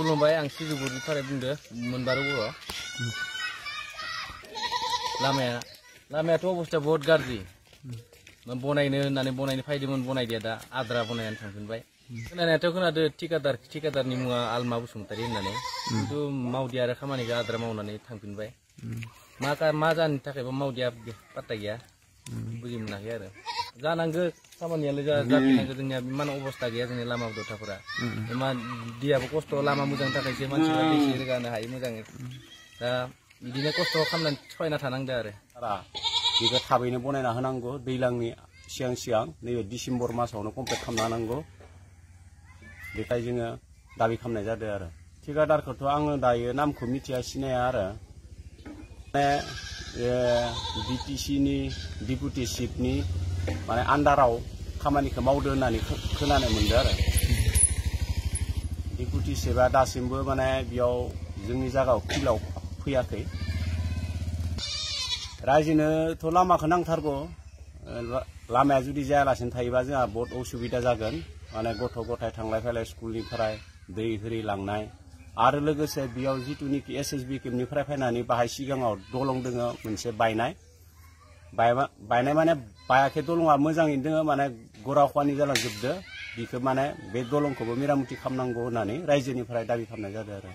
खुलुमबाय आं सिजुगुरिनिफ्राय बुंदो मोनबारु बर' लामायाथ' अबस्था बहुत गाज्रि बनायनो होननानै बनायनो फायदोंमोन बनायदिया दा आद्रा बनायनानै थांफिनबाय खोनानायाथ' खोनादो ठिकादारनि मुङा आलमा बसुमतारी होननानै खिन्थु मावदिया आरो खामानिखौ आद्रा मावनानै थांफिनबाय मा जानो थाखायबा मावदिया पात्ता गैया बुजि मोनाखै आरो जानांगौ खामानियालाय जाफिननांगौ जोंनिया इमान अबस्था गैया जोंनि लामा दथाफोरा इमान दैयाबो खस्थ' लामा मोजांनि थाखायसो मानसिफ्रा दै रोगानो हायो मोजाङै दा बिदिनो खस्थ' खालामनानै सहायना थानांदो आरो बेखौ थाबैनो बनायना होनांगौ दैज्लांनि सिगां नैबे डिसेम्बर मासावनो कमप्लिट खालामना होनांगौ बेखाय जोङो दाबि खालामनाय जादों आरो ठिकादारखौथ' आङो दायो नामखौ मिथिया सिनाया आरो माने बिटिसिनि डिपुटि चिफनि माने आन्डाराव खामानिखौ मावदो होननानै खोनानो मोनदों आरो डिपुटि चिफआ दासिमबो माने बेयाव जोंनि जायगायाव फिल्डआव फैयाखै रायजोनोथ' लामाखौ नांथारगौ लामाया जुदि जायालासिनो थायोबा जोंहा बहुत असुबिदा जागोन माने गथ' गथाय थांलाय फैलाय स्कुलनिफ्राय दै होरि लांनाय आरो लोगोसे बेयाव जिथुनिखि एसएसबि केम्पनिफ्राय फैनानै बाहाय सिगाङाव दलं दोङो मोनसे बायनाय माने बायाखै दलङा मोजाङैनो दोङो माने गराखवानि जालांजोबदो बिखौ माने बे दलंखौबो मेरामति खालामनांगौ होननानै रायजोनिफ्राय दाबि खालामनाय जादों आरो